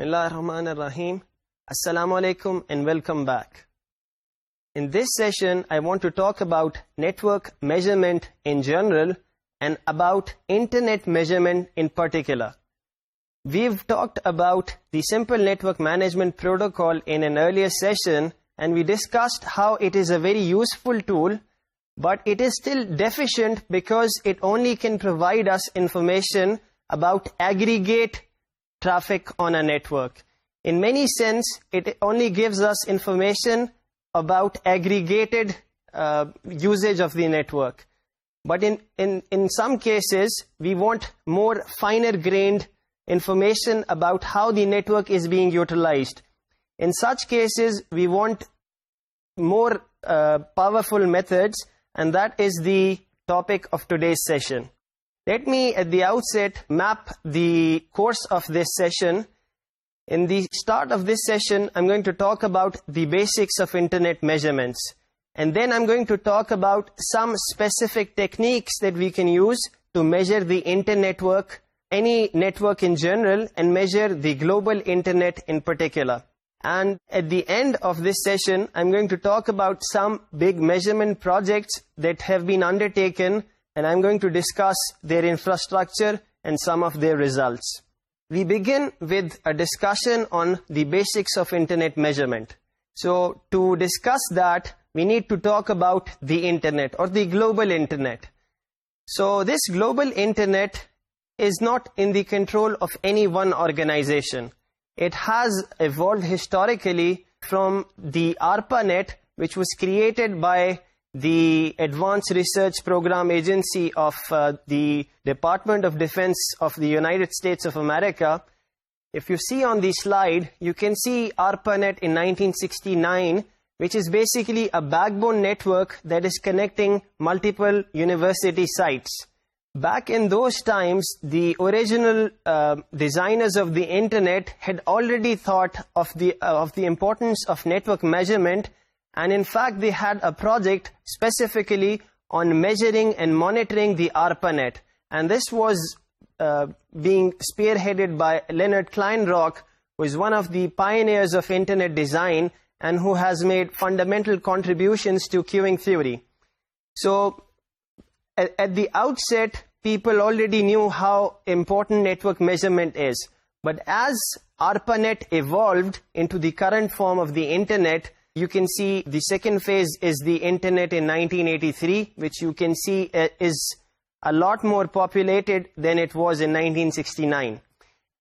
Bismillahirrahmanirrahim. Assalamu alaikum and welcome back. In this session, I want to talk about network measurement in general and about internet measurement in particular. We've talked about the simple network management protocol in an earlier session, and we discussed how it is a very useful tool, but it is still deficient because it only can provide us information about aggregate traffic on a network. In many sense, it only gives us information about aggregated usage of the network. But in some cases, we want more finer-grained information about how the network is being utilized. In such cases, we want more powerful methods, and that is the topic of today's session. Let me at the outset map the course of this session. In the start of this session, I'm going to talk about the basics of internet measurements. And then I'm going to talk about some specific techniques that we can use to measure the internet network, any network in general, and measure the global internet in particular. And at the end of this session, I'm going to talk about some big measurement projects that have been undertaken, and I'm going to discuss their infrastructure and some of their results. We begin with a discussion on the basics of internet measurement. So to discuss that, we need to talk about the internet or the global internet. So this global internet is not in the control of any one organization. It has evolved historically from the ARPANET, which was created by the Advanced Research Program Agency of the Department of Defense of the United States of America. If you see on the slide, you can see ARPANET in 1969, which is basically a backbone network that is connecting multiple university sites. Back in those times, the original designers of the internet had already thought of the importance of network measurement, and in fact they had a project specifically on measuring and monitoring the ARPANET, and this was being spearheaded by Leonard Kleinrock, who is one of the pioneers of internet design and who has made fundamental contributions to queuing theory. So at the outset, people already knew how important network measurement is. But as ARPANET evolved into the current form of the internet, you can see the second phase is the internet in 1983, which you can see is a lot more populated than it was in 1969.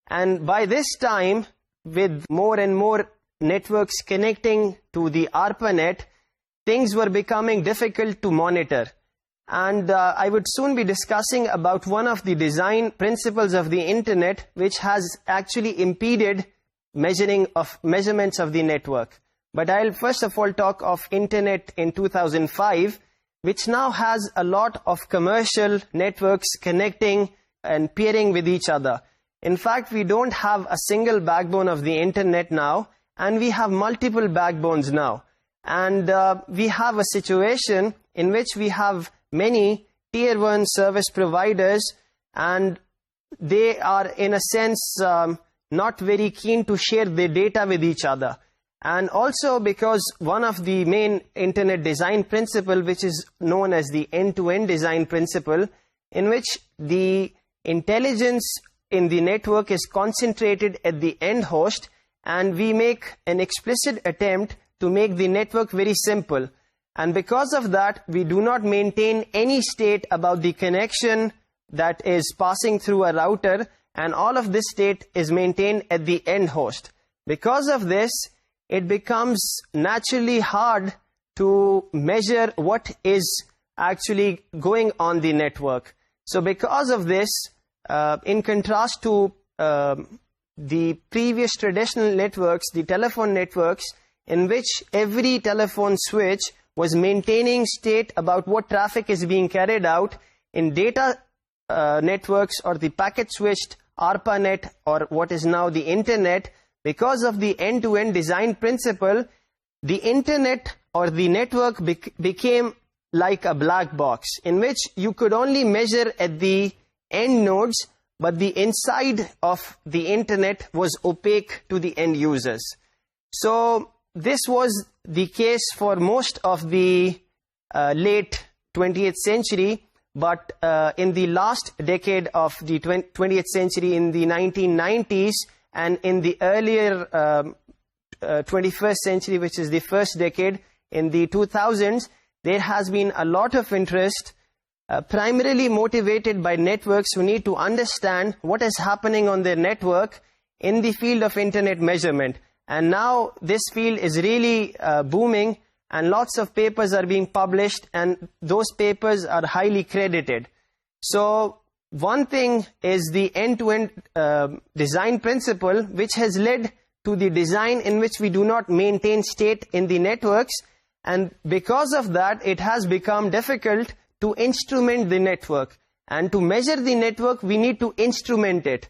And by this time, with more and more networks connecting to the ARPANET, things were becoming difficult to monitor. And I would soon be discussing about one of the design principles of the internet, which has actually impeded measurements of the network. But I'll first of all talk of internet in 2005, which now has a lot of commercial networks connecting and peering with each other. In fact, we don't have a single backbone of the internet now, and we have multiple backbones now. And we have a situation in which we have many tier 1 service providers, and they are in a sense not very keen to share their data with each other. And also because one of the main internet design principle, which is known as the end-to-end design principle, in which the intelligence in the network is concentrated at the end host, and we make an explicit attempt to make the network very simple. And because of that, we do not maintain any state about the connection that is passing through a router, and all of this state is maintained at the end host. Because of this, it becomes naturally hard to measure what is actually going on the network. So because of this, in contrast to the previous traditional networks, the telephone networks, in which every telephone switch was maintaining state about what traffic is being carried out, in data networks or the packet-switched ARPANET or what is now the internet, because of the end-to-end design principle, the internet or the network became like a black box in which you could only measure at the end nodes, but the inside of the internet was opaque to the end users. So this was the case for most of the late 20th century, but in the last decade of the 20th century, in the 1990s, and in the earlier 21st century, which is the first decade, in the 2000s, there has been a lot of interest, primarily motivated by networks who need to understand what is happening on their network in the field of internet measurement. And now this field is really booming, and lots of papers are being published, and those papers are highly credited. So one thing is the end-to-end design principle, which has led to the design in which we do not maintain state in the networks, and because of that it has become difficult to instrument the network. And to measure the network, we need to instrument it.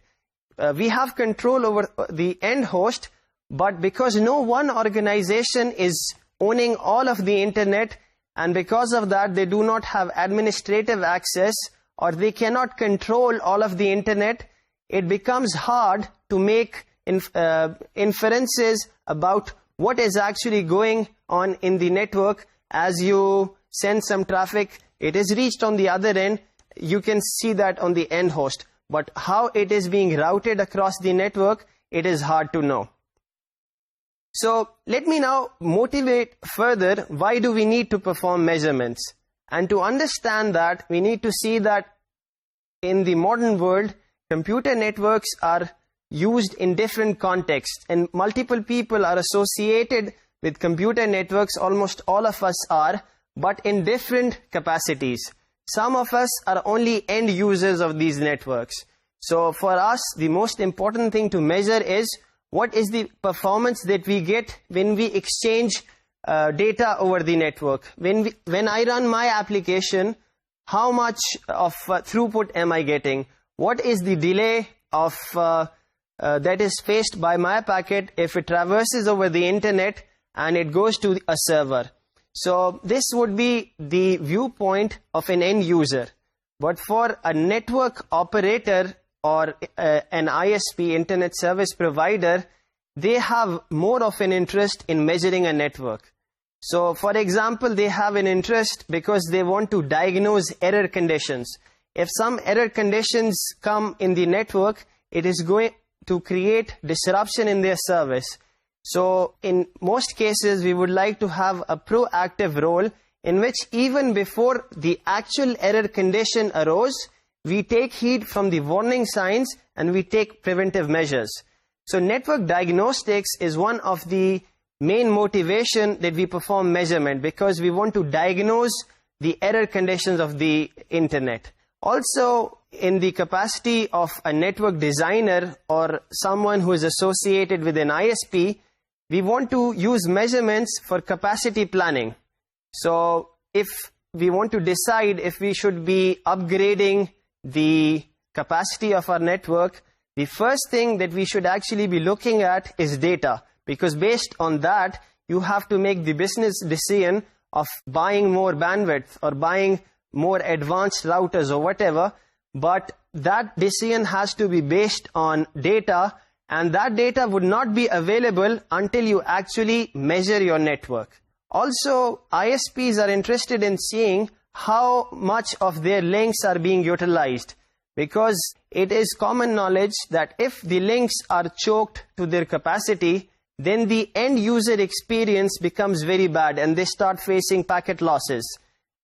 We have control over the end host, but because no one organization is owning all of the internet, and because of that they do not have administrative access, or they cannot control all of the internet, it becomes hard to make inferences about what is actually going on in the network. As you send some traffic, it is reached on the other end, you can see that on the end host, but how it is being routed across the network, it is hard to know. So let me now motivate further, why do we need to perform measurements? And to understand that, we need to see that in the modern world, computer networks are used in different contexts, and multiple people are associated with computer networks. Almost all of us are, but in different capacities. Some of us are only end users of these networks. So for us, the most important thing to measure is what is the performance that we get when we exchange data over the network. When I run my application, how much of throughput am I getting? What is the delay of that is faced by my packet if it traverses over the internet and it goes to a server? So this would be the viewpoint of an end user. But for a network operator or an ISP, internet service provider, they have more of an interest in measuring a network. So for example, they have an interest because they want to diagnose error conditions. If some error conditions come in the network, it is going to create disruption in their service. So in most cases, we would like to have a proactive role in which even before the actual error condition arose, we take heed from the warning signs and we take preventive measures. So network diagnostics is one of the main motivation that we perform measurement, because we want to diagnose the error conditions of the internet. Also, in the capacity of a network designer or someone who is associated with an ISP, we want to use measurements for capacity planning. So if we want to decide if we should be upgrading the capacity of our network, the first thing that we should actually be looking at is data, because based on that, you have to make the business decision of buying more bandwidth or buying more advanced routers or whatever. But that decision has to be based on data, and that data would not be available until you actually measure your network. Also, ISPs are interested in seeing how much of their links are being utilized, because it is common knowledge that if the links are choked to their capacity, then the end user experience becomes very bad and they start facing packet losses.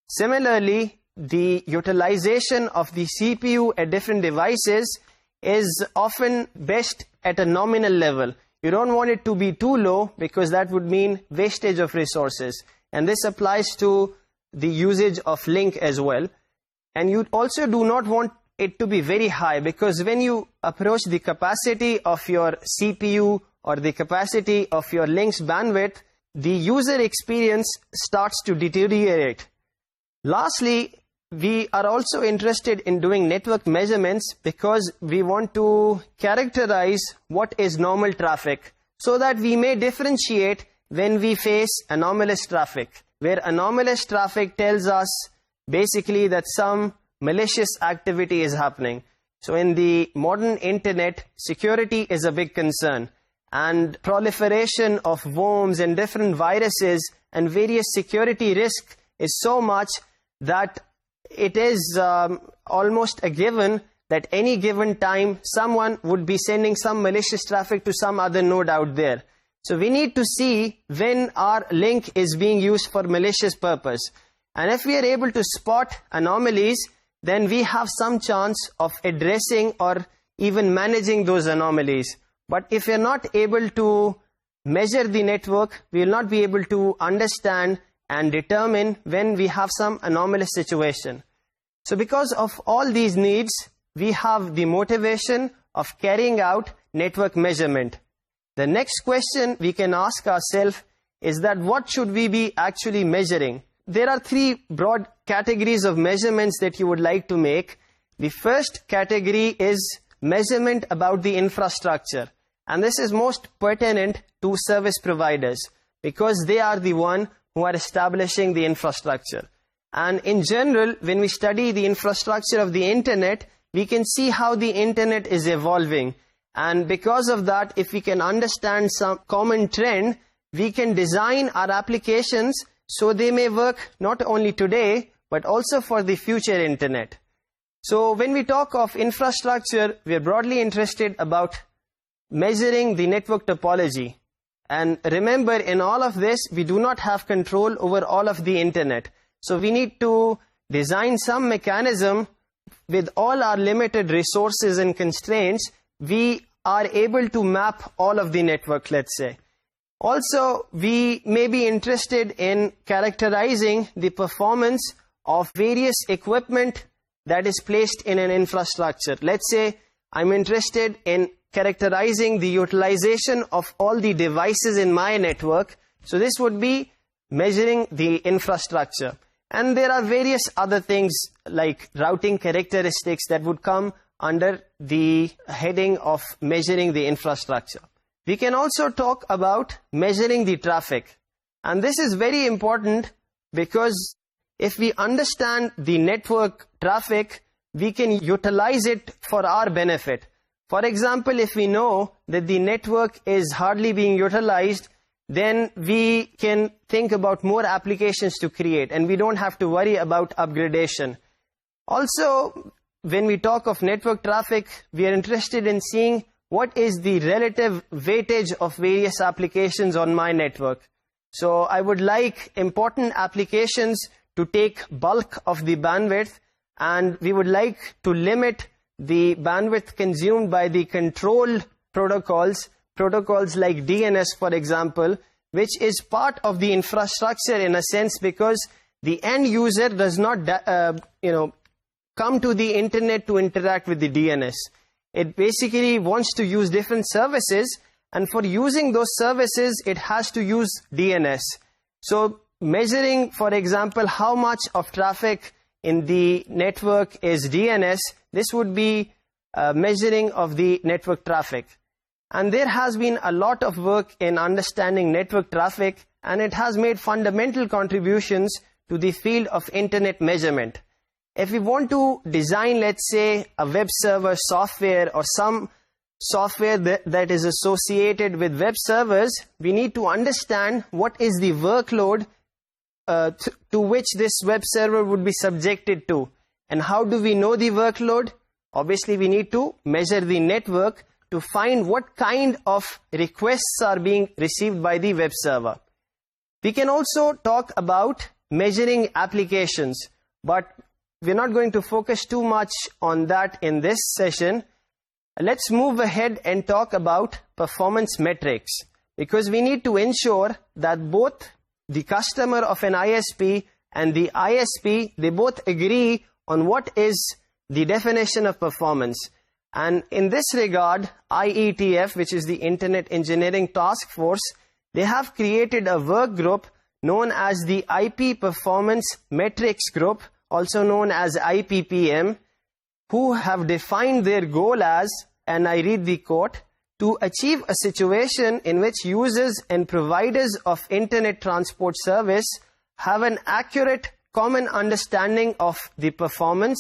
Similarly, the utilization of the CPU at different devices is often best at a nominal level. You don't want it to be too low, because that would mean wastage of resources. And this applies to the usage of link as well. And you also do not want it to be very high, because when you approach the capacity of your CPU or the capacity of your link's bandwidth, the user experience starts to deteriorate. Lastly, we are also interested in doing network measurements because we want to characterize what is normal traffic, so that we may differentiate when we face anomalous traffic, where anomalous traffic tells us basically that some malicious activity is happening. So in the modern internet, security is a big concern. And proliferation of worms and different viruses and various security risks is so much that it is almost a given that any given time someone would be sending some malicious traffic to some other node out there. So we need to see when our link is being used for malicious purpose. And if we are able to spot anomalies, then we have some chance of addressing or even managing those anomalies. But if we are not able to measure the network, we will not be able to understand and determine when we have some anomalous situation. So because of all these needs, we have the motivation of carrying out network measurement. The next question we can ask ourselves is that what should we be actually measuring? There are three broad categories of measurements that you would like to make. The first category is measurement about the infrastructure. And this is most pertinent to service providers because they are the one who are establishing the infrastructure. And in general, when we study the infrastructure of the internet, we can see how the internet is evolving. And because of that, if we can understand some common trend, we can design our applications so they may work not only today, but also for the future internet. So when we talk of infrastructure, we are broadly interested about measuring the network topology. And remember, in all of this, we do not have control over all of the internet. So we need to design some mechanism with all our limited resources and constraints. We are able to map all of the network, let's say. Also, we may be interested in characterizing the performance of various equipment that is placed in an infrastructure. Let's say I'm interested in characterizing the utilization of all the devices in my network. So this would be measuring the infrastructure. And there are various other things like routing characteristics that would come under the heading of measuring the infrastructure. We can also talk about measuring the traffic. And this is very important because if we understand the network traffic, we can utilize it for our benefit. For example, if we know that the network is hardly being utilized, then we can think about more applications to create and we don't have to worry about upgradation. Also, when we talk of network traffic, we are interested in seeing what is the relative weightage of various applications on my network. So I would like important applications to take bulk of the bandwidth, and we would like to limit the bandwidth consumed by the control protocols like DNS, for example, which is part of the infrastructure in a sense because the end user does not come to the internet to interact with the DNS. It basically wants to use different services, and for using those services, it has to use DNS. So measuring, for example, how much of traffic in the network is DNS, this would be measuring of the network traffic. And there has been a lot of work in understanding network traffic, and it has made fundamental contributions to the field of internet measurement. If we want to design, let's say, a web server software or some software that is associated with web servers, we need to understand what is the workload to which this web server would be subjected to. And how do we know the workload? Obviously, we need to measure the network to find what kind of requests are being received by the web server. We can also talk about measuring applications, but we're not going to focus too much on that in this session. Let's move ahead and talk about performance metrics, because we need to ensure that both the customer of an ISP and the ISP, they both agree on what is the definition of performance. And in this regard, IETF, which is the Internet Engineering Task Force, they have created a work group known as the IP Performance Metrics Group, also known as IPPM, who have defined their goal as, and I read the quote, to achieve a situation in which users and providers of Internet transport service have an accurate common understanding of the performance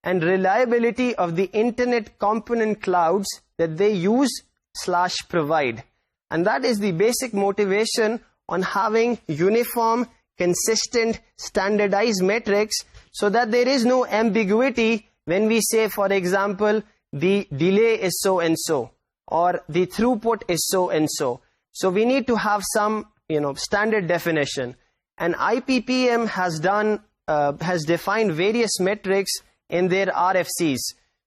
and reliability of the internet component clouds that they use/provide. And that is the basic motivation on having uniform, consistent, standardized metrics, so that there is no ambiguity when we say, for example, the delay is so and so, or the throughput is so and so. So we need to have some, standard definition. And IPPM has defined various metrics in their RFCs.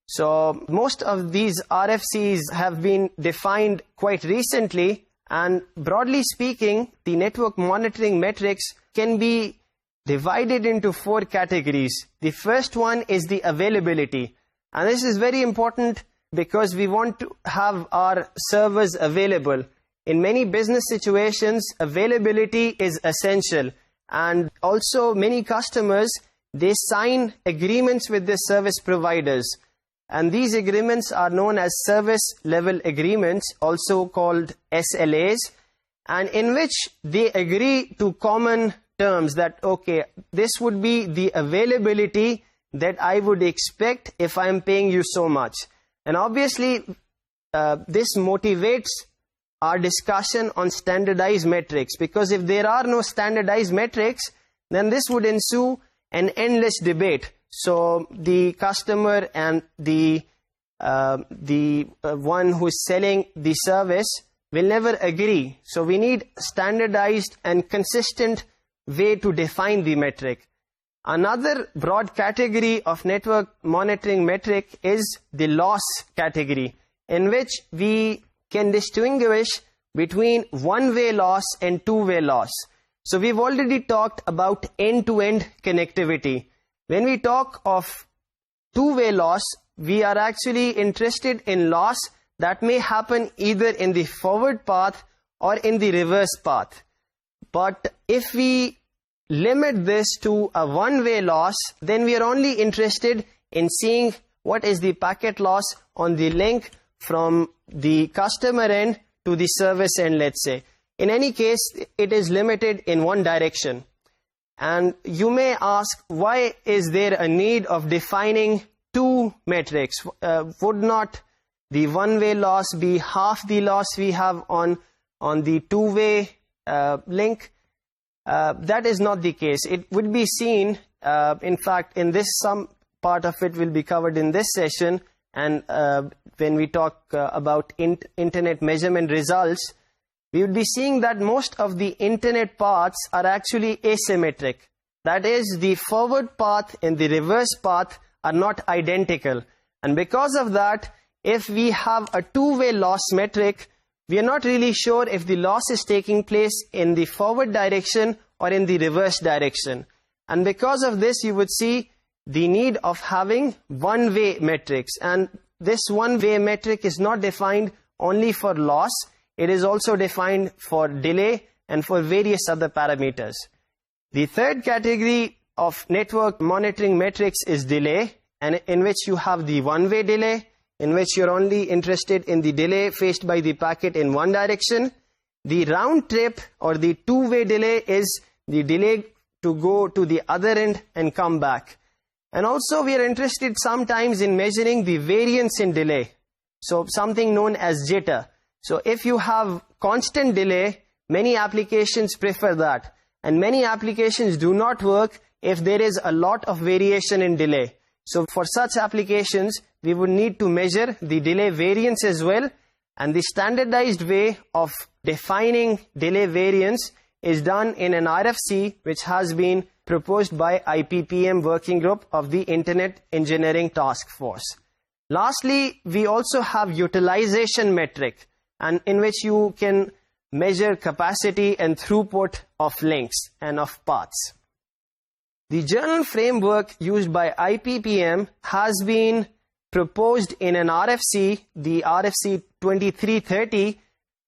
So most of these RFCs have been defined quite recently, and broadly speaking, the network monitoring metrics can be divided into 4 categories. The first one is the availability. And this is very important because we want to have our servers available. In many business situations, availability is essential. And also many customers, they sign agreements with their service providers. And these agreements are known as service level agreements, also called SLAs, and in which they agree to common terms that, okay, this would be the availability that I would expect if I am paying you so much. And obviously, this motivates our discussion on standardized metrics, because if there are no standardized metrics, then this would ensue an endless debate. So the customer and the one who is selling the service will never agree. So we need standardized and consistent way to define the metric. Another broad category of network monitoring metric is the loss category, in which we can distinguish between one-way loss and two-way loss. So we've already talked about end-to-end connectivity. When we talk of two-way loss, we are actually interested in loss that may happen either in the forward path or in the reverse path. But if we limit this to a one-way loss, then we are only interested in seeing what is the packet loss on the link from the customer end to the service end, let's say. In any case, it is limited in one direction. And you may ask, why is there a need of defining two metrics? Would not the one-way loss be half the loss we have on the two-way link? That is not the case. It would be seen, in fact, in this, some part of it will be covered in this session, and when we talk about internet measurement results, we would be seeing that most of the internet paths are actually asymmetric. That is, the forward path and the reverse path are not identical. And because of that, if we have a two-way loss metric, we are not really sure if the loss is taking place in the forward direction or in the reverse direction. And because of this, you would see the need of having one-way metrics. And this one-way metric is not defined only for loss. It is also defined for delay and for various other parameters. The third category of network monitoring metrics is delay, and in which you have the one-way delay, in which you're only interested in the delay faced by the packet in one direction. The round trip or the two-way delay is the delay to go to the other end and come back. And also we are interested sometimes in measuring the variance in delay. So something known as jitter. So if you have constant delay, many applications prefer that. And many applications do not work if there is a lot of variation in delay. So for such applications, we would need to measure the delay variance as well. And the standardized way of defining delay variance is done in an RFC, which has been proposed by IPPM Working Group of the Internet Engineering Task Force. Lastly, we also have utilization metric, and in which you can measure capacity and throughput of links and of paths. The general framework used by IPPM has been proposed in an RFC, the RFC 2330,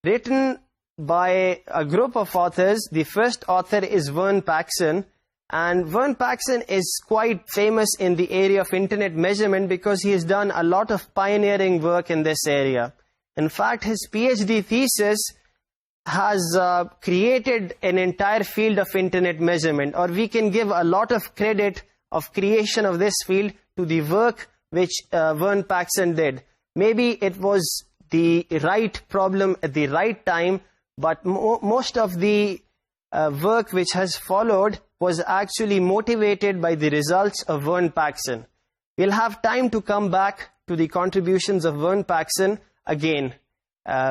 written by a group of authors. The first author is Vern Paxson, and Vern Paxson is quite famous in the area of internet measurement because he has done a lot of pioneering work in this area. In fact, his PhD thesis has created an entire field of internet measurement, or we can give a lot of credit of creation of this field to the work which Vern Paxson did. Maybe it was the right problem at the right time, but most of the work which has followed was actually motivated by the results of Vern Paxson. We'll have time to come back to the contributions of Vern Paxson again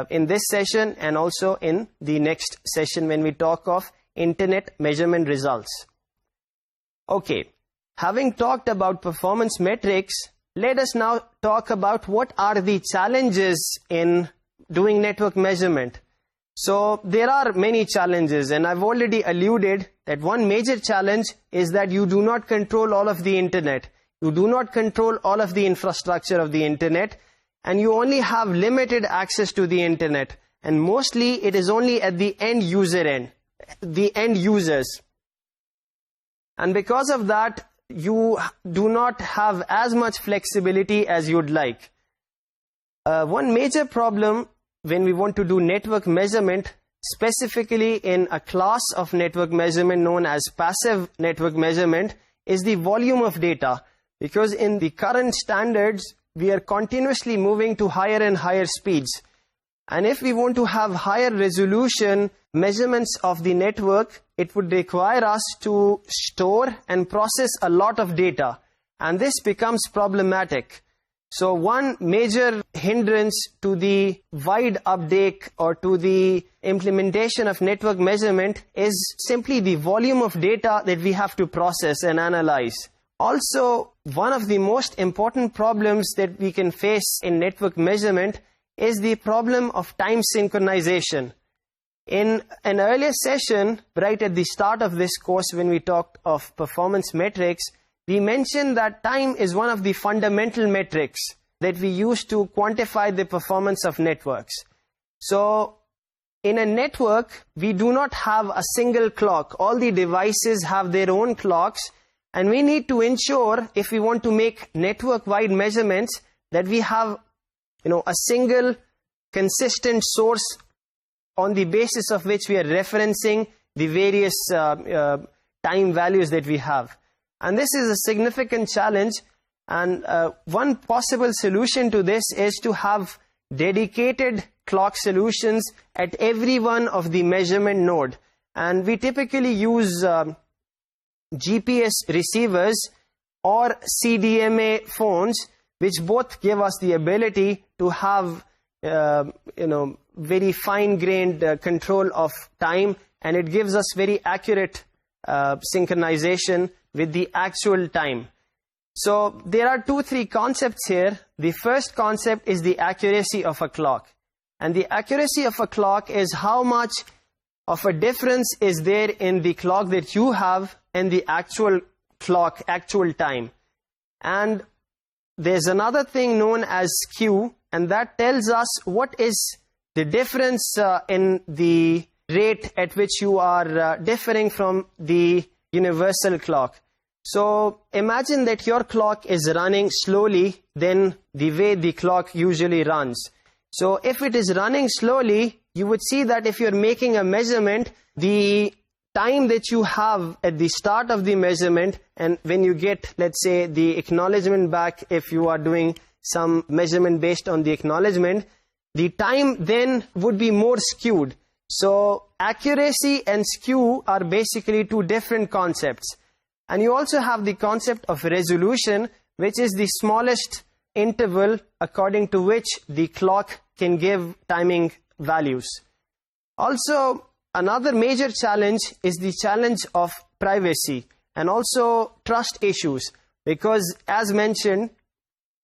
in this session and also in the next session when we talk of internet measurement results. Okay, having talked about performance metrics, let us now talk about what are the challenges in doing network measurement. So there are many challenges, and I've already alluded that one major challenge is that you do not control all of the internet. You do not control all of the infrastructure of the internet, and you only have limited access to the internet. And mostly it is only at the end user end, the end users. And because of that, you do not have as much flexibility as you'd like. One major problem when we want to do network measurement, specifically in a class of network measurement known as passive network measurement, is the volume of data. Because in the current standards, we are continuously moving to higher and higher speeds. And if we want to have higher resolution measurements of the network, it would require us to store and process a lot of data. And this becomes problematic. So one major hindrance to the wide uptake or to the implementation of network measurement is simply the volume of data that we have to process and analyze. Also, one of the most important problems that we can face in network measurement is the problem of time synchronization. In an earlier session, right at the start of this course when we talked of performance metrics, we mentioned that time is one of the fundamental metrics that we use to quantify the performance of networks. So, in a network, we do not have a single clock. All the devices have their own clocks, and we need to ensure, if we want to make network-wide measurements, that we have, a single consistent source on the basis of which we are referencing the various time values that we have. And this is a significant challenge, and one possible solution to this is to have dedicated clock solutions at every one of the measurement node. And we typically use GPS receivers or CDMA phones, which both give us the ability to have very fine-grained control of time, and it gives us very accurate synchronization with the actual time. So there are 2-3 concepts here. The first concept is the accuracy of a clock. And the accuracy of a clock is how much of a difference is there in the clock that you have and the actual clock, actual time. And there's another thing known as skew, and that tells us what is the difference in the rate at which you are differing from the universal clock. So imagine that your clock is running slowly than the way the clock usually runs. So if it is running slowly, you would see that if you're making a measurement, the time that you have at the start of the measurement, and when you get, let's say, the acknowledgement back, if you are doing some measurement based on the acknowledgement, the time then would be more skewed. So accuracy and skew are basically two different concepts. And you also have the concept of resolution, which is the smallest interval according to which the clock can give timing values. Also, another major challenge is the challenge of privacy and also trust issues, because as mentioned,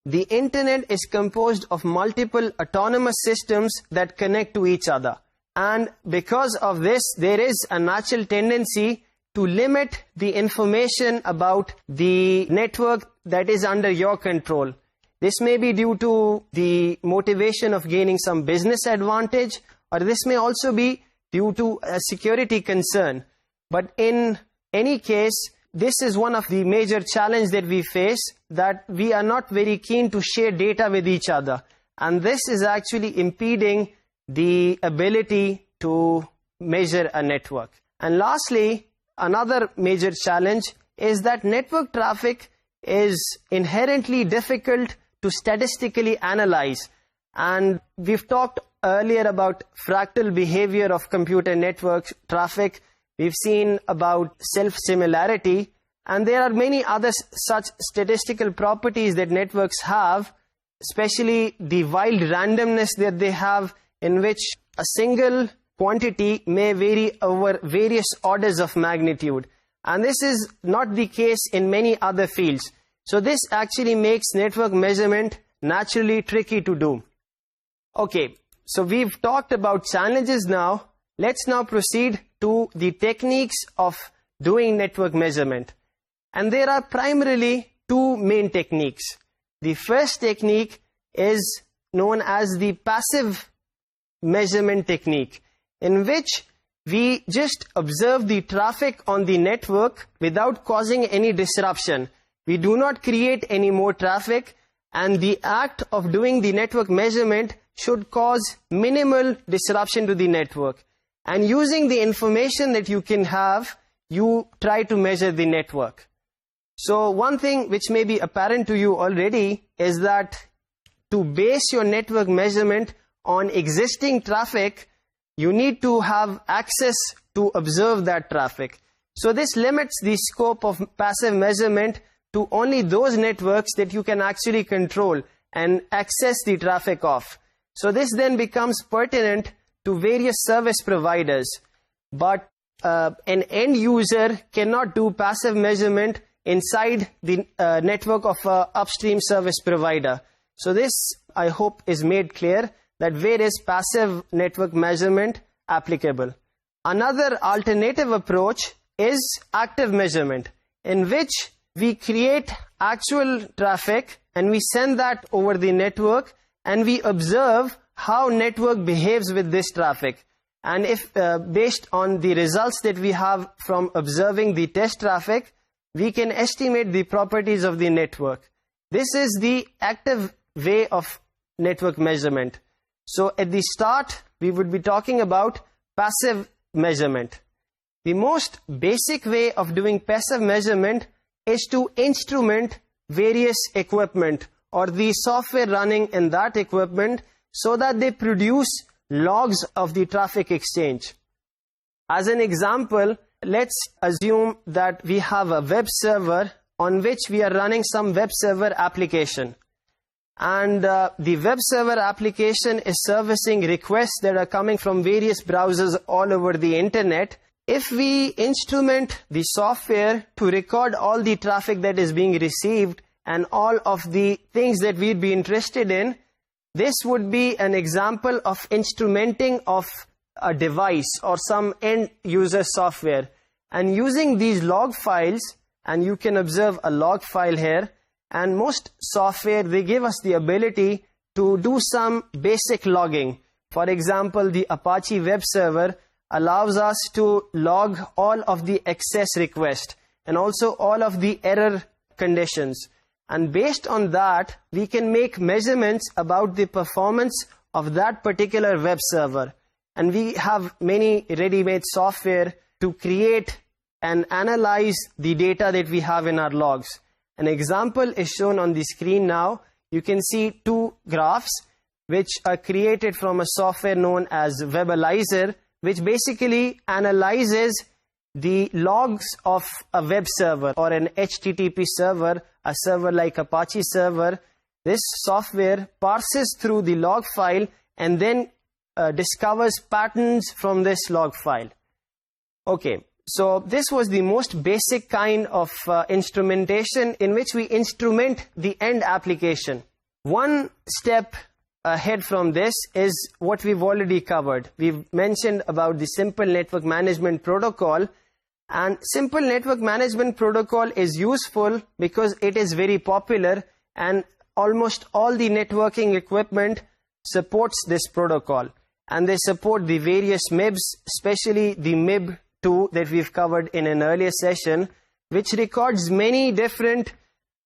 the internet is composed of multiple autonomous systems that connect to each other. And because of this, there is a natural tendency to limit the information about the network that is under your control. This may be due to the motivation of gaining some business advantage, or this may also be due to a security concern. But in any case, this is one of the major challenges that we face, that we are not very keen to share data with each other. And this is actually impeding the ability to measure a network. And lastly, another major challenge is that network traffic is inherently difficult to statistically analyze. And we've talked earlier about fractal behavior of computer network traffic. We've seen about self-similarity. And there are many other such statistical properties that networks have, especially the wild randomness that they have, in which a single quantity may vary over various orders of magnitude. And this is not the case in many other fields. So this actually makes network measurement naturally tricky to do. Okay, so we've talked about challenges now. Let's now proceed to the techniques of doing network measurement. And there are primarily two main techniques. The first technique is known as the passive measurement technique, in which we just observe the traffic on the network without causing any disruption. We do not create any more traffic, and the act of doing the network measurement should cause minimal disruption to the network. And using the information that you can have, you try to measure the network. So one thing which may be apparent to you already is that to base your network measurement on existing traffic, you need to have access to observe that traffic. So this limits the scope of passive measurement to only those networks that you can actually control and access the traffic of. So this then becomes pertinent to various service providers. But an end user cannot do passive measurement inside the network of an upstream service provider. So this, I hope, is made clear that where is passive network measurement applicable. Another alternative approach is active measurement, in which we create actual traffic and we send that over the network, and we observe how network behaves with this traffic. And if based on the results that we have from observing the test traffic, we can estimate the properties of the network. This is the active way of network measurement. So at the start, we would be talking about passive measurement. The most basic way of doing passive measurement is to instrument various equipment or the software running in that equipment so that they produce logs of the traffic exchange. As an example, let's assume that we have a web server on which we are running some web server application. And the web server application is servicing requests that are coming from various browsers all over the internet. If we instrument the software to record all the traffic that is being received and all of the things that we'd be interested in, this would be an example of instrumenting of a device or some end user software. And using these log files, and you can observe a log file here, and most software, they give us the ability to do some basic logging. For example, the Apache web server allows us to log all of the access requests and also all of the error conditions. And based on that, we can make measurements about the performance of that particular web server. And we have many ready-made software to create and analyze the data that we have in our logs. An example is shown on the screen now. You can see two graphs which are created from a software known as Webalizer, which basically analyzes the logs of a web server or an HTTP server, a server like Apache server. This software parses through the log file and then discovers patterns from this log file. Okay, so this was the most basic kind of instrumentation in which we instrument the end application. One step ahead from this is what we've already covered. We've mentioned about the Simple Network Management Protocol. And Simple Network Management Protocol is useful because it is very popular and almost all the networking equipment supports this protocol. And they support the various MIBs, especially the MIB2 that we've covered in an earlier session, which records many different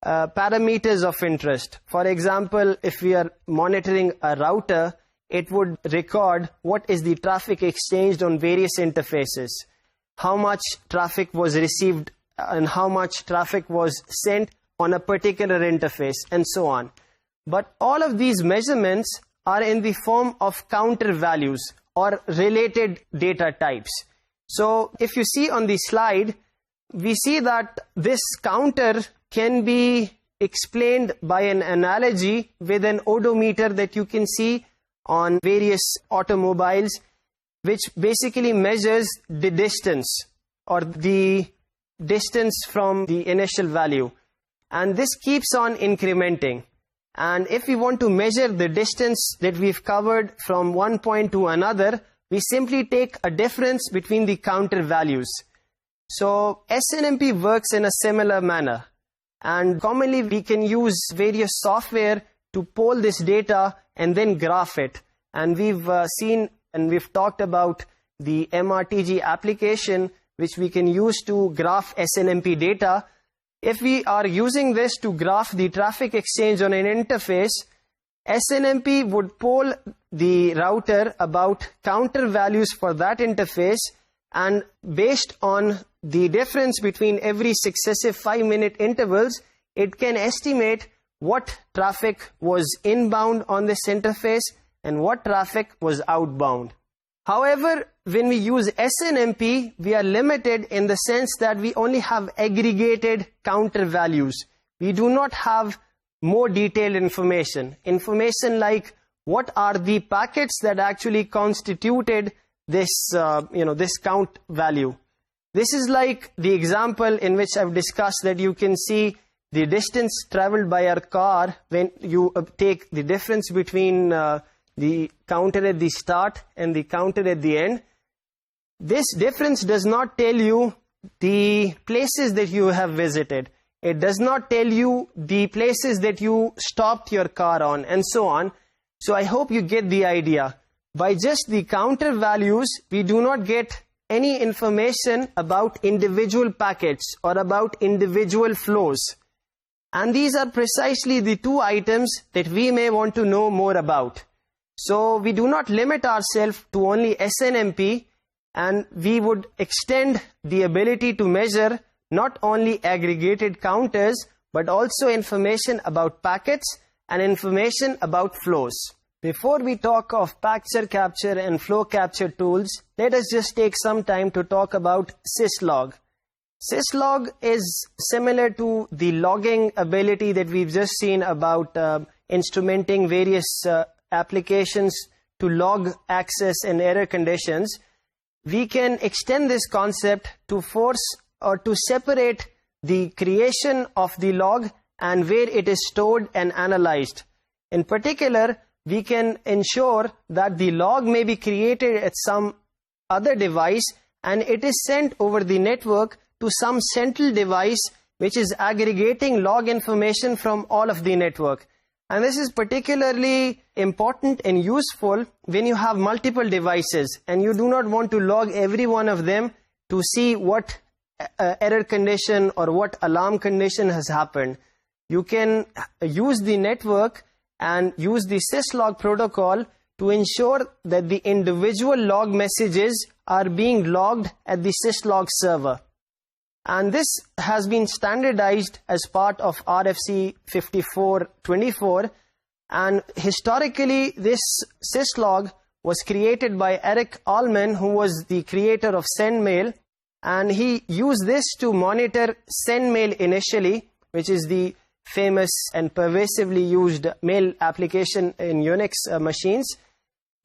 parameters of interest. For example, if we are monitoring a router, it would record what is the traffic exchanged on various interfaces, how much traffic was received and how much traffic was sent on a particular interface, and so on. But all of these measurements are in the form of counter values or related data types. So if you see on the slide, we see that this counter can be explained by an analogy with an odometer that you can see on various automobiles, which basically measures the distance or the distance from the initial value. And this keeps on incrementing. And if we want to measure the distance that we've covered from one point to another, we simply take a difference between the counter values. So SNMP works in a similar manner. And commonly we can use various software to poll this data and then graph it. And we've seen and we've talked about the MRTG application, which we can use to graph SNMP data. If we are using this to graph the traffic exchange on an interface, SNMP would poll the router about counter values for that interface, and based on the difference between every successive 5-minute intervals, it can estimate what traffic was inbound on this interface and what traffic was outbound. However, when we use SNMP, we are limited in the sense that we only have aggregated counter values. We do not have more detailed information. Information like what are the packets that actually constituted this, this count value. This is like the example in which I've discussed that you can see the distance traveled by our car when you take the difference between the counter at the start and the counter at the end. This difference does not tell you the places that you have visited. It does not tell you the places that you stopped your car on, and so on. So I hope you get the idea. By just the counter values, we do not get any information about individual packets or about individual flows. And these are precisely the two items that we may want to know more about. So we do not limit ourselves to only SNMP, and we would extend the ability to measure not only aggregated counters, but also information about packets and information about flows. Before we talk of picture capture and flow capture tools, let us just take some time to talk about syslog. Syslog is similar to the logging ability that we've just seen about instrumenting various applications to log access and error conditions. We can extend this concept to force or to separate the creation of the log and where it is stored and analyzed. In particular, we can ensure that the log may be created at some other device and it is sent over the network to some central device which is aggregating log information from all of the network. And this is particularly important and useful when you have multiple devices and you do not want to log every one of them to see what error condition or what alarm condition has happened. You can use the network and use the syslog protocol to ensure that the individual log messages are being logged at the syslog server. And this has been standardized as part of RFC 5424. And historically, this syslog was created by Eric Allman, who was the creator of SendMail. And he used this to monitor SendMail initially, which is the famous and pervasively used mail application in Unix machines.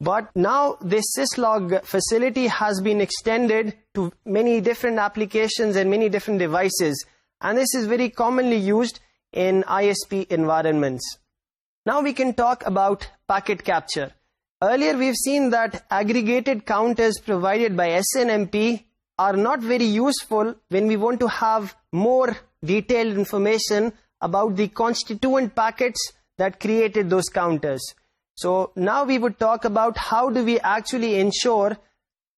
But now this syslog facility has been extended to many different applications and many different devices. And this is very commonly used in ISP environments. Now we can talk about packet capture. Earlier we've seen that aggregated counters provided by SNMP are not very useful when we want to have more detailed information about the constituent packets that created those counters. So now we would talk about how do we actually ensure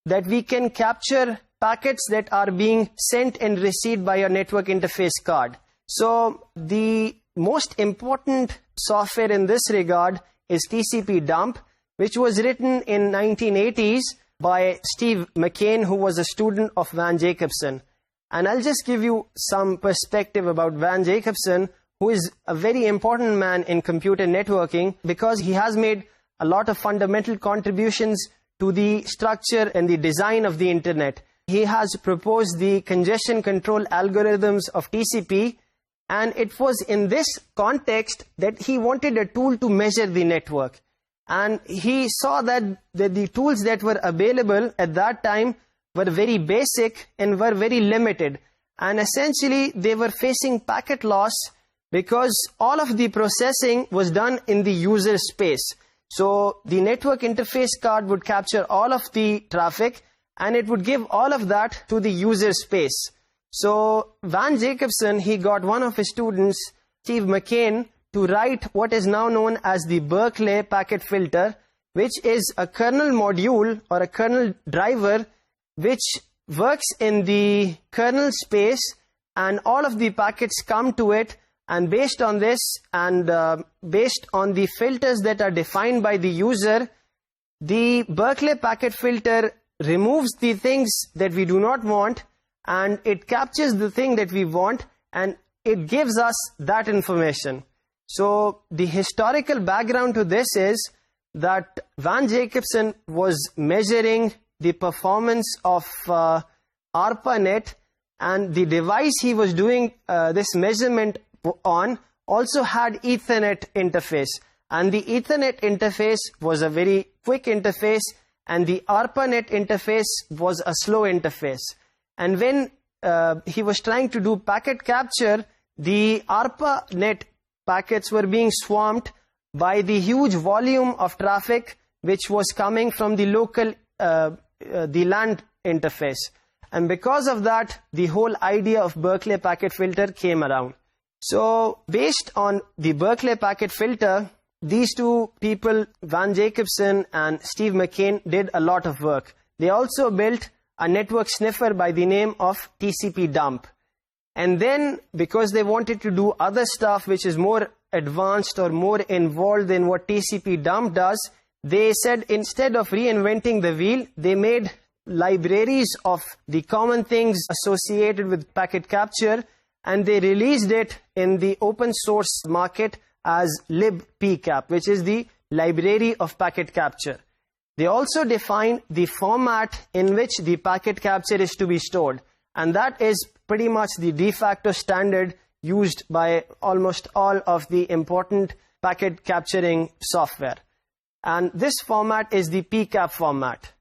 that we can capture packets that are being sent and received by your network interface card. So the most important software in this regard is TCP dump, which was written in 1980s by Steve McCain, who was a student of Van Jacobson. And I'll just give you some perspective about Van Jacobson, who is a very important man in computer networking because he has made a lot of fundamental contributions to the structure and the design of the internet. He has proposed the congestion control algorithms of TCP, and it was in this context that he wanted a tool to measure the network. And he saw that the tools that were available at that time were very basic and were very limited. And essentially, they were facing packet loss because all of the processing was done in the user space. So the network interface card would capture all of the traffic and it would give all of that to the user space. So Van Jacobson, he got one of his students, Steve McCain, to write what is now known as the Berkeley packet filter, which is a kernel module or a kernel driver which works in the kernel space, and all of the packets come to it, and based on this and based on the filters that are defined by the user, the Berkeley packet filter removes the things that we do not want and it captures the thing that we want and it gives us that information. So the historical background to this is that Van Jacobson was measuring the performance of ARPANET, and the device he was doing this measurement on also had Ethernet interface, and the Ethernet interface was a very quick interface and the ARPANET interface was a slow interface. And when he was trying to do packet capture, the ARPANET packets were being swamped by the huge volume of traffic which was coming from the local the LAN interface, and because of that the whole idea of Berkeley packet filter came around. So based on the Berkeley packet filter, these two people, Van Jacobson and Steve McCain, did a lot of work. They also built a network sniffer by the name of TCP dump. And then because they wanted to do other stuff which is more advanced or more involved than what TCP dump does, they said instead of reinventing the wheel, they made libraries of the common things associated with packet capture, and they released it in the open source market as libpcap, which is the library of packet capture. They also define the format in which the packet capture is to be stored, and that is pretty much the de facto standard used by almost all of the important packet capturing software. And this format is the PCAP format.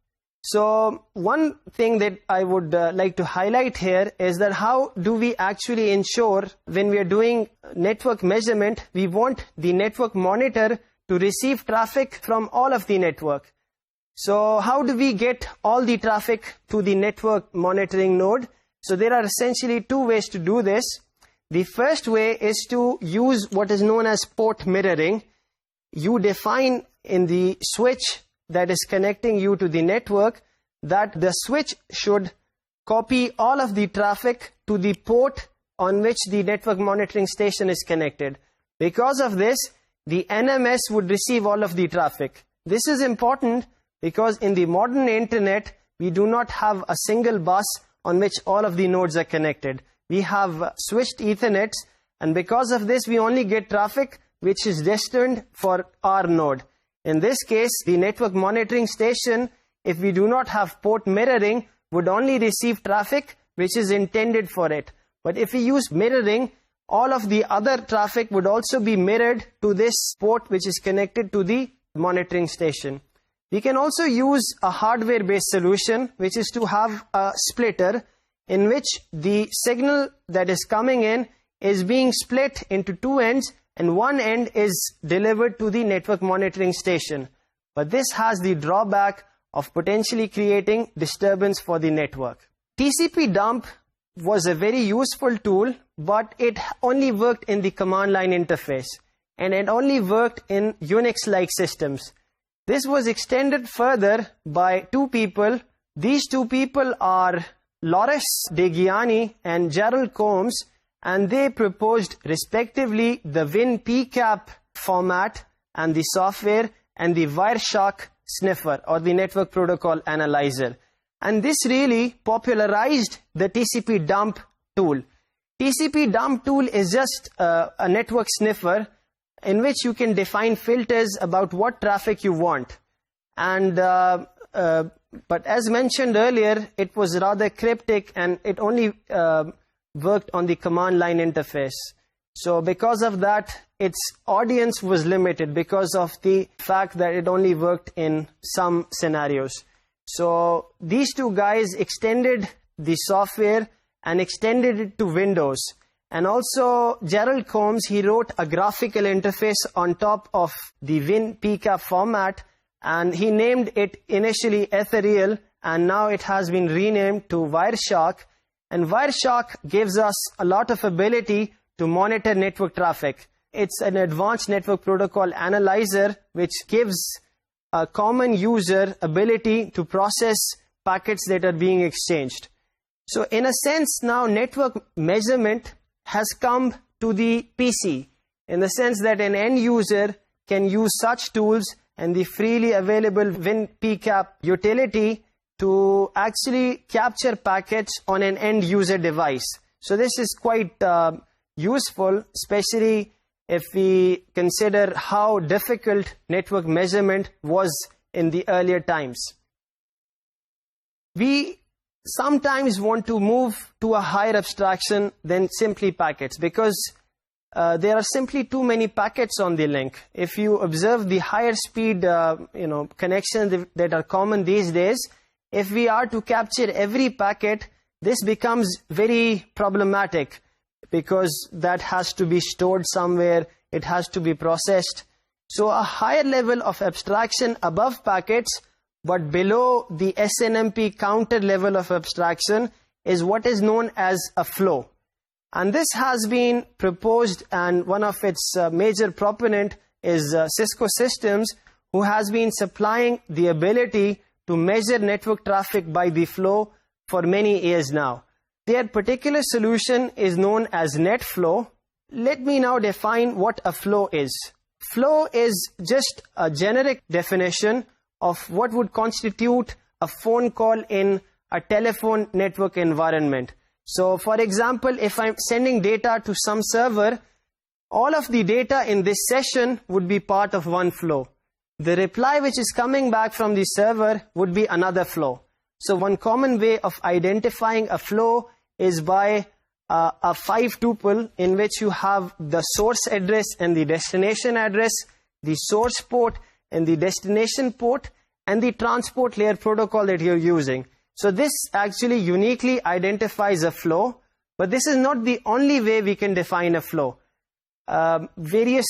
So one thing that I would like to highlight here is that how do we actually ensure when we are doing network measurement, we want the network monitor to receive traffic from all of the network. So how do we get all the traffic to the network monitoring node? So there are essentially two ways to do this. The first way is to use what is known as port mirroring. You define in the switch that is connecting you to the network that the switch should copy all of the traffic to the port on which the network monitoring station is connected. Because of this, the NMS would receive all of the traffic. This is important because in the modern internet, we do not have a single bus on which all of the nodes are connected. We have switched Ethernets, and because of this, we only get traffic which is destined for our node. In this case, the network monitoring station, if we do not have port mirroring, would only receive traffic which is intended for it. But if we use mirroring, all of the other traffic would also be mirrored to this port which is connected to the monitoring station. We can also use a hardware-based solution, which is to have a splitter in which the signal that is coming in is being split into two ends, and one end is delivered to the network monitoring station. But this has the drawback of potentially creating disturbance for the network. TCP dump was a very useful tool, but it only worked in the command line interface, and it only worked in Unix-like systems. This was extended further by two people. These two people are Loris De Gianni and Gerald Combs, and they proposed respectively the WinPCAP format and the software and the Wireshark sniffer or the network protocol analyzer. And this really popularized the TCP dump tool. TCP dump tool is just a network sniffer in which you can define filters about what traffic you want. And but as mentioned earlier, it was rather cryptic and it only worked on the command line interface. So because of that, its audience was limited because of the fact that it only worked in some scenarios. So these two guys extended the software and extended it to Windows. And also Gerald Combs, he wrote a graphical interface on top of the WinPCAP format, and he named it initially Ethereal, and now it has been renamed to Wireshark. And Wireshark gives us a lot of ability to monitor network traffic. It's an advanced network protocol analyzer which gives a common user ability to process packets that are being exchanged. So in a sense, now network measurement has come to the PC, in the sense that an end user can use such tools and the freely available WinPCAP utility to actually capture packets on an end user device. So this is quite useful, especially if we consider how difficult network measurement was in the earlier times. We sometimes want to move to a higher abstraction than simply packets, because there are simply too many packets on the link. If you observe the higher speed connections that are common these days, if we are to capture every packet, this becomes very problematic, because that has to be stored somewhere, it has to be processed. So a higher level of abstraction above packets but below the SNMP counter level of abstraction is what is known as a flow. And this has been proposed, and one of its major proponent is Cisco Systems, who has been supplying the ability to measure network traffic by the flow for many years now. Their particular solution is known as NetFlow. Let me now define what a flow is. Flow is just a generic definition of what would constitute a phone call in a telephone network environment. So for example, if I'm sending data to some server, all of the data in this session would be part of one flow. The reply which is coming back from the server would be another flow. So one common way of identifying a flow is by a 5-tuple in which you have the source address and the destination address, the source port and the destination port, and the transport layer protocol that you're using. So this actually uniquely identifies a flow, but this is not the only way we can define a flow. Various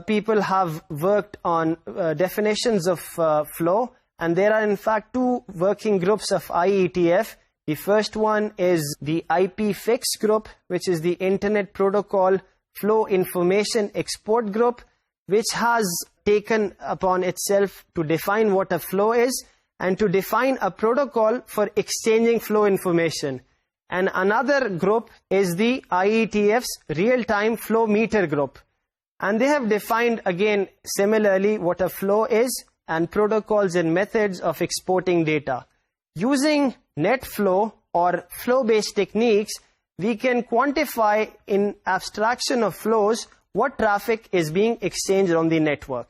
people have worked on definitions of flow, and there are in fact two working groups of IETF. The first one is the IPFix group, which is the Internet Protocol Flow Information Export group, which has taken upon itself to define what a flow is and to define a protocol for exchanging flow information. And another group is the IETF's Real-Time Flow Meter group. And they have defined again similarly what a flow is and protocols and methods of exporting data. Using NetFlow or flow-based techniques, we can quantify in abstraction of flows what traffic is being exchanged on the network.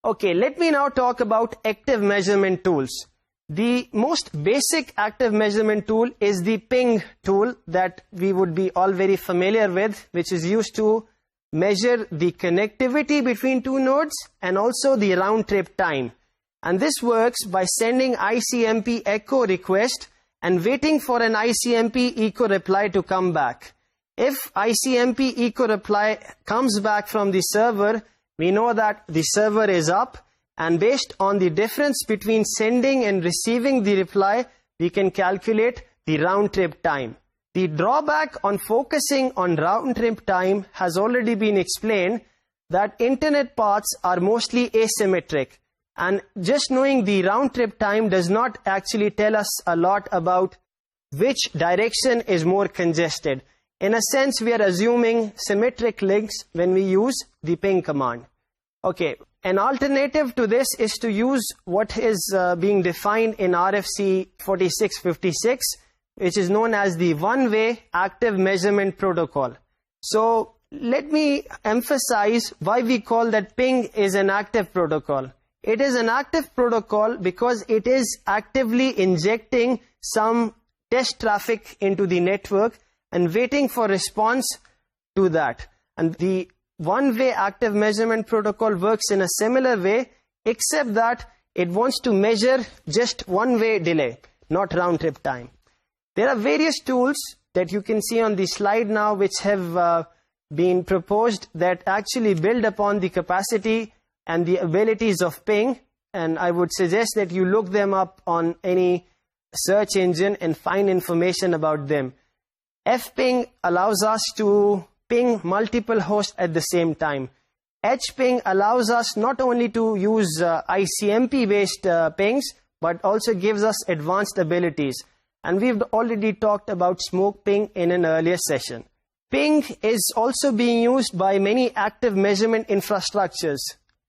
Okay, let me now talk about active measurement tools. The most basic active measurement tool is the ping tool that we would be all very familiar with, which is used to measure the connectivity between two nodes and also the round trip time. And this works by sending ICMP echo request and waiting for an ICMP echo reply to come back. If ICMP echo reply comes back from the server, we know that the server is up, and based on the difference between sending and receiving the reply, we can calculate the round trip time. The drawback on focusing on round trip time has already been explained, that internet paths are mostly asymmetric, and just knowing the round trip time does not actually tell us a lot about which direction is more congested. In a sense, we are assuming symmetric links when we use the ping command. Okay, an alternative to this is to use what is being defined in RFC 4656, which is known as the one-way active measurement protocol. So let me emphasize why we call that ping is an active protocol. It is an active protocol because it is actively injecting some test traffic into the network and waiting for response to that. And the one-way active measurement protocol works in a similar way, except that it wants to measure just one-way delay, not round-trip time. There are various tools that you can see on the slide now which have been proposed that actually build upon the capacity and the abilities of ping, and I would suggest that you look them up on any search engine and find information about them. Fping allows us to ping multiple hosts at the same time. Hping allows us not only to use ICMP based pings, but also gives us advanced abilities. And we've already talked about smoke ping in an earlier session. Ping is also being used by many active measurement infrastructures.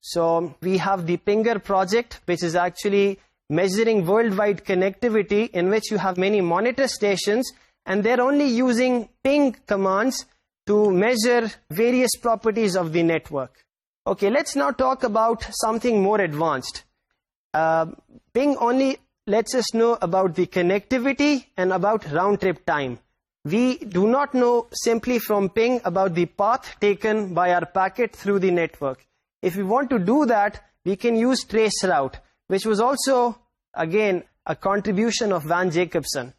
So we have the Pinger project, which is actually measuring worldwide connectivity, in which you have many monitor stations, and they're only using ping commands to measure various properties of the network. Okay, let's now talk about something more advanced. Ping only lets us know about the connectivity and about round-trip time. We do not know simply from ping about the path taken by our packet through the network. If we want to do that, we can use traceroute, which was also, again, a contribution of Van Jacobson.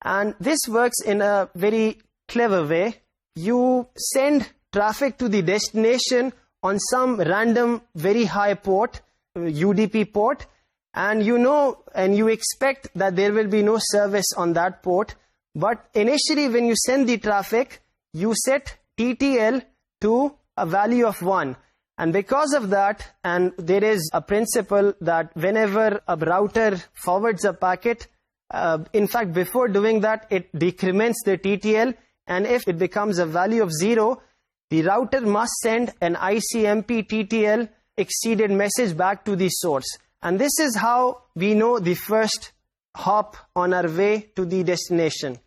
And this works in a very clever way. You send traffic to the destination on some random very high port, UDP port, and you know and you expect that there will be no service on that port. But initially when you send the traffic, you set TTL to a value of 1. And because of that, and there is a principle that whenever a router forwards a packet, in fact before doing that it decrements the TTL, and if it becomes a value of 0, the router must send an ICMP TTL exceeded message back to the source. And this is how we know the first hop on our way to the destination.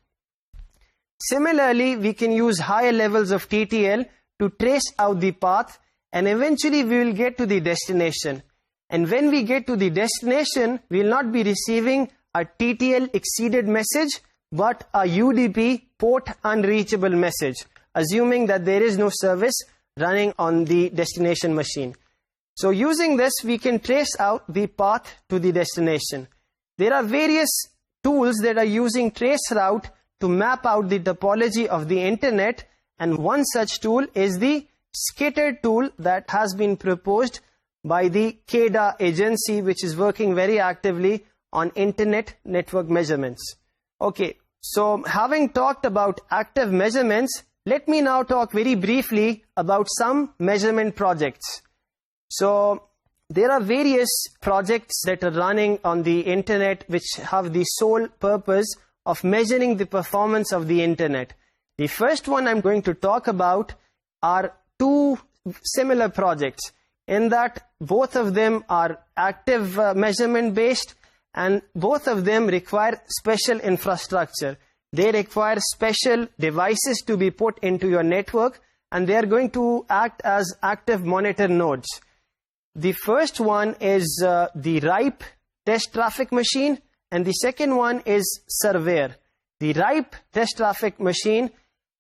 Similarly, we can use higher levels of TTL to trace out the path, and eventually we will get to the destination. And when we get to the destination, we will not be receiving a TTL exceeded message, but a UDP port unreachable message, assuming that there is no service running on the destination machine. So using this, we can trace out the path to the destination. There are various tools that are using traceroute to map out the topology of the internet, and one such tool is the scatter tool that has been proposed by the CADA agency, which is working very actively on internet network measurements. Okay, so having talked about active measurements, let me now talk very briefly about some measurement projects. So there are various projects that are running on the internet which have the sole purpose of measuring the performance of the internet. The first one I'm going to talk about are two similar projects, in that both of them are active measurement based, and both of them require special infrastructure. They require special devices to be put into your network, and they are going to act as active monitor nodes. The first one is the RIPE test traffic machine, and the second one is Surveyor. The RIPE test traffic machine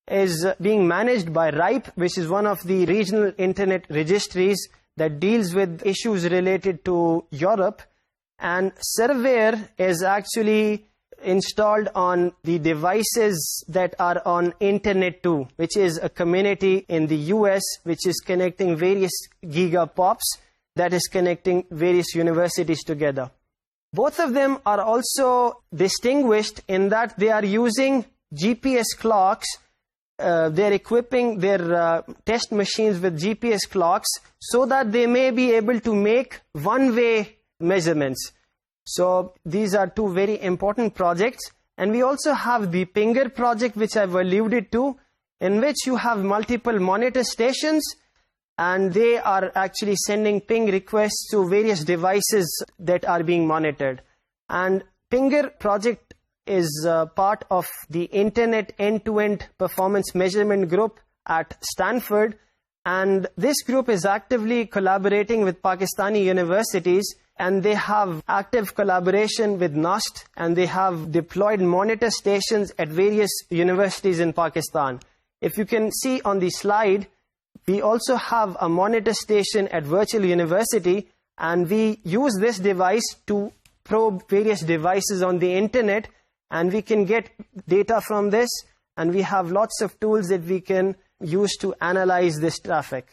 is being managed by RIPE, which is one of the regional internet registries that deals with issues related to Europe. And Surveyor is actually installed on the devices that are on Internet 2, which is a community in the US which is connecting various gigapops, that is connecting various universities together. Both of them are also distinguished in that they are using GPS clocks. They're equipping their test machines with GPS clocks so that they may be able to make one-way measurements. So these are two very important projects. And we also have the Pinger project, which I've alluded to, in which you have multiple monitor stations, and they are actually sending ping requests to various devices that are being monitored. And Pinger project is part of the Internet End-to-End Performance Measurement Group at Stanford, and this group is actively collaborating with Pakistani universities, and they have active collaboration with NUST, and they have deployed monitor stations at various universities in Pakistan. If you can see on the slide, we also have a monitor station at Virtual University, and we use this device to probe various devices on the internet, and we can get data from this, and we have lots of tools that we can use to analyze this traffic.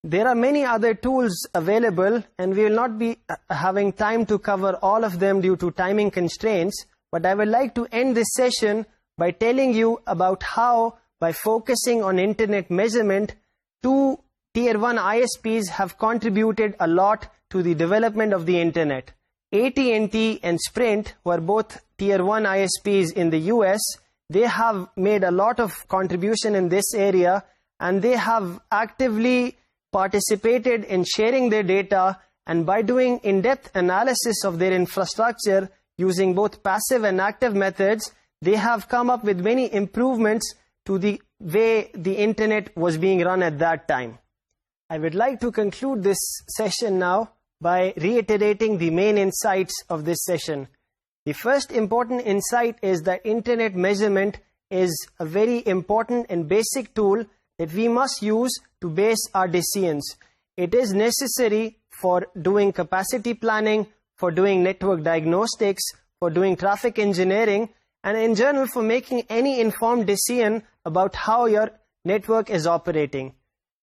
There are many other tools available, and we will not be having time to cover all of them due to timing constraints, but I would like to end this session by telling you about how, by focusing on internet measurement, two Tier 1 ISPs have contributed a lot to the development of the internet. AT&T and Sprint, who are both Tier 1 ISPs in the US, they have made a lot of contribution in this area, and they have actively participated in sharing their data, and by doing in-depth analysis of their infrastructure using both passive and active methods, they have come up with many improvements to the way the internet was being run at that time. I would like to conclude this session now by reiterating the main insights of this session. The first important insight is that internet measurement is a very important and basic tool that we must use to base our decisions. It is necessary for doing capacity planning, for doing network diagnostics, for doing traffic engineering, and in general for making any informed decision about how your network is operating.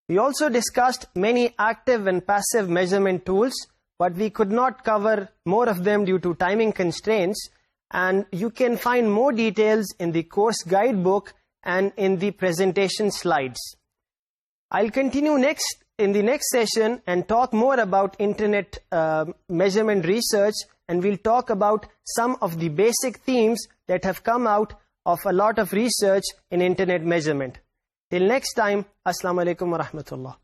We also discussed many active and passive measurement tools, but we could not cover more of them due to timing constraints, and you can find more details in the course guidebook and in the presentation slides. I'll continue in the next session and talk more about internet measurement research, and we'll talk about some of the basic themes that have come out of a lot of research in internet measurement. Till next time, Assalamu alaikum wa rahmatullah.